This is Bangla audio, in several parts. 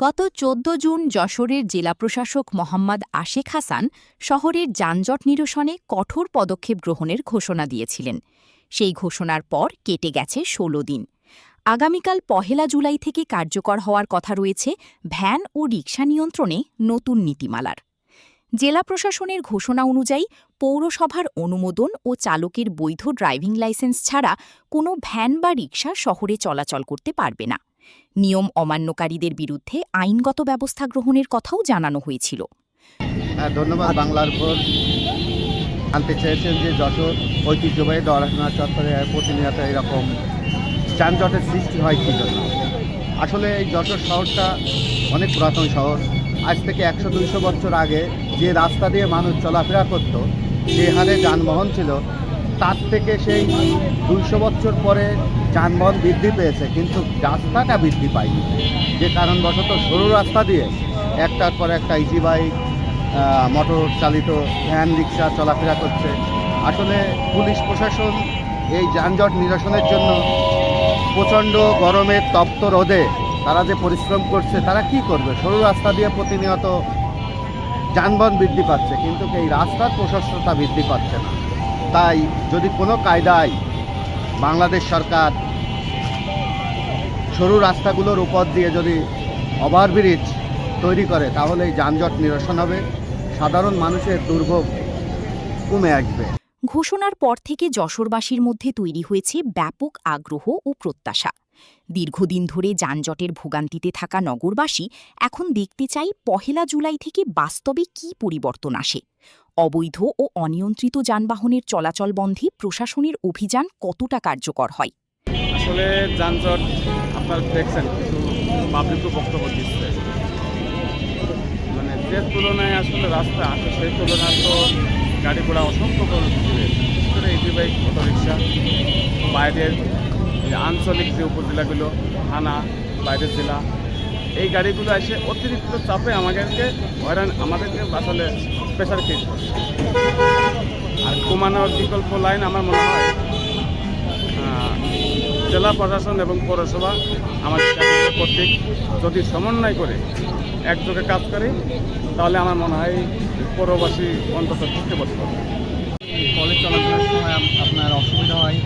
গত ১৪ জুন যশোরের জেলা প্রশাসক মোহাম্মদ আশেক হাসান শহরের যানজট নিরসনে কঠোর পদক্ষেপ গ্রহণের ঘোষণা দিয়েছিলেন। সেই ঘোষণার পর কেটে গেছে ১৬ দিন। আগামীকাল ১ জুলাই থেকে কার্যকর হওয়ার কথা রয়েছে ভ্যান ও রিকশা নিয়ন্ত্রণে নতুন নীতিমালার। জেলা প্রশাসনের ঘোষণা অনুযায়ী পৌরসভার অনুমোদন ও চালকের বৈধ ড্রাইভিং লাইসেন্স ছাড়া কোনো ভ্যান বা রিকশা শহরে চলাচল করতে পারবে না। নিয়ম অমান্যকারীদের বিরুদ্ধে আইনগত ব্যবস্থা গ্রহণের কথাও জানানো হয়েছিল। ধন্যবাদ। বাংলার উপর জানতে চেয়েছেন যে যশোর ঐতিহ্যবাহী দরানা চত্বরে প্রতিনিয়ত এরকম যানজটের সৃষ্টি হয় কী জন্য। আসলে এই যশোর শহরটা অনেক পুরাতন শহর। আজ থেকে ১০০-২০০ বছর আগে যে রাস্তা দিয়ে মানুষ চলাফেরা করত, যে হারে যানবাহন ছিল, তার থেকে সেই ২০০ বছর পরে যানবাহন বৃদ্ধি পেয়েছে, কিন্তু রাস্তাটা বৃদ্ধি পায়নি। যে কারণবশত সরু রাস্তা দিয়ে একটার পর একটা ইজি বাইক, মোটর চালিত ভ্যান, রিক্সা চলাফেরা করছে। আসলে পুলিশ প্রশাসন এই যানজট নিরসনের জন্য প্রচণ্ড গরমের তপ্ত রোদে তারা যে পরিশ্রম করছে, তারা কি করবে? সরু রাস্তা দিয়ে প্রতিনিয়ত যানবাহন বৃদ্ধি পাচ্ছে, কিন্তু এই রাস্তার প্রশস্ততা বৃদ্ধি পাচ্ছে না। তাই যদি কোনো কায়দায় বাংলাদেশ সরকার সরু রাস্তাগুলোর উপর দিয়ে যদি ওভারব্রিজ তৈরি করে, তাহলে এই যানজট নিরসন হবে, সাধারণ মানুষের দুর্ভোগ কমে আসবে। ঘোষণার পর থেকে যশোরবাসীর মধ্যে তৈরি হয়েছে ব্যাপক আগ্রহ ও প্রত্যাশা। দীর্ঘদিন ধরে যানজটের ভোগান্তিতে থাকা নগরবাসী এখন দেখতে চাই ১ জুলাই থেকে বাস্তবে কী পরিবর্তন আসে। অবৈধ ও অনিয়ন্ত্রিত যানবাহনের চলাচল বন্ধে প্রশাসনের অভিযান কতটা কার্যকর হয়। আসলে যানজট আপনারা দেখছেন, কিন্তু পাবলিকও বক্তব্য দিচ্ছে, মানে যে তুলনায় আসলে রাস্তা আছে সেই তুলনায় তো গাড়ি ঘোড়া অসংখ্য করে ইজি বাইক, অটো রিক্সা, বাইরের আঞ্চলিক যে উপজেলাগুলো, থানা, বাইরের জেলা, এই গাড়িগুলো এসে অতিরিক্ত চাপে আমাদেরকে আসলে প্রেশার ক্রিয়েট করে। আর কমানোর বিকল্প লাইন আমার মনে হয় জেলা প্রশাসন এবং পৌরসভা আমাদের কর্তৃক যদি সমন্বয় করে একযোগে কাজ করে, তাহলে আমার মনে হয় পৌরবাসী অন্তত ঢুকতে বসতে পারবে। কলেজ চলাচলের সময় আপনার অসুবিধা হয়,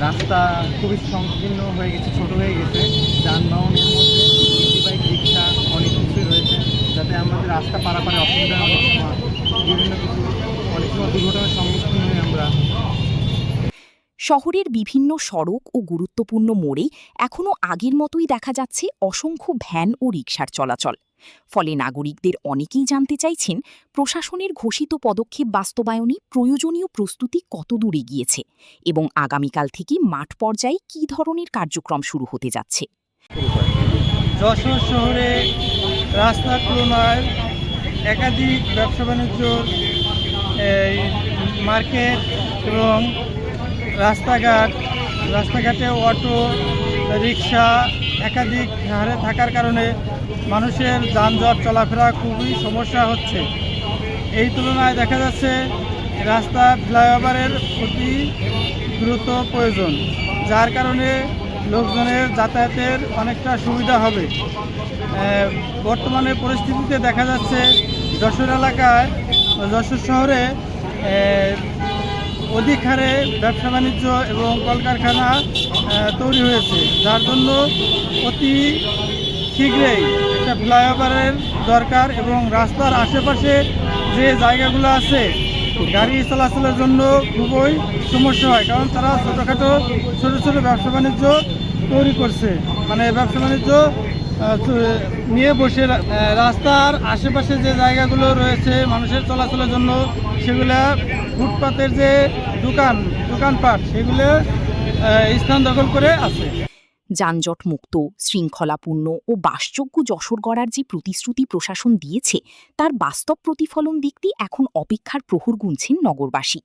রাস্তা খুবই সংকীর্ণ হয়ে গেছে, ছোট হয়ে গেছে। যানবাহনের মধ্যে ইজি বাইক, রিক্সা অনেক কিছুই রয়েছে, যাতে আমাদের রাস্তা পারাপারে অসুবিধা হয়। বিভিন্ন কিছু অনেক সময় দুর্ঘটনার সম্মুখীন হই আমরা। শহরের বিভিন্ন সড়ক ও গুরুত্বপূর্ণ মোড়ে এখনও আগের মতোই দেখা যাচ্ছে অসংখ্য ভ্যান ও রিকশার চলাচল। ফলে নাগরিকদের অনেকেই জানতে চাইছেন, প্রশাসনের ঘোষিত পদক্ষেপ বাস্তবায়নে প্রয়োজনীয় প্রস্তুতি কতদূর এগিয়েছে এবং আগামীকাল থেকে মাঠ পর্যায়ে কী ধরনের কার্যক্রম শুরু হতে যাচ্ছে। যশোর শহরে রাস্তার তুলনায় একাধিক ব্যবসা বাণিজ্য, মার্কেট এবং রাস্তাঘাটে অটো রিক্সা একাধিক হারে থাকার কারণে মানুষের যানজট চলাফেরা খুবই সমস্যা হচ্ছে। এই তুলনায় দেখা যাচ্ছে রাস্তা ফ্লাইওভারের অতি দ্রুত প্রয়োজন, যার কারণে লোকজনের যাতায়াতের অনেকটা সুবিধা হবে। বর্তমানে পরিস্থিতিতে দেখা যাচ্ছে যশোর এলাকায়, যশোর শহরে অধিক হারে ব্যবসা বাণিজ্য এবং কলকারখানা তৈরি হয়েছে, যার জন্য অতি শীঘ্রই একটা ফ্লাইওভারের দরকার এবং রাস্তার আশেপাশে যে জায়গাগুলো আছে গাড়ি চলাচলের জন্য খুবই সমস্যা হয়, কারণ তারা ছোটোখাটো ছোটো ব্যবসা বাণিজ্য তৈরি করছে, মানে ব্যবসা বাণিজ্য নিয়ে বসে। রাস্তার আশেপাশে যে জায়গাগুলো রয়েছে মানুষের চলাচলের জন্য, সেগুলো ফুটপাতের যে দোকানপাট, সেগুলো স্থান দখল করে আছে। যানজট মুক্ত, শৃঙ্খলাপূর্ণ ও বাসযোগ্য যশোর গড়ার যে প্রতিশ্রুতি প্রশাসন দিয়েছে, তার বাস্তব প্রতিফলন দেখতে এখন অপেক্ষার প্রহর গুনছেন নগরবাসী।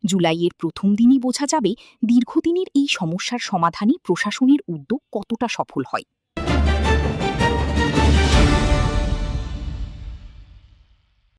জুলাইয়ের প্রথম দিনই বোঝা যাবে দীর্ঘদিনের এই সমস্যার সমাধানে প্রশাসনের উদ্যোগ কতটা সফল হয়।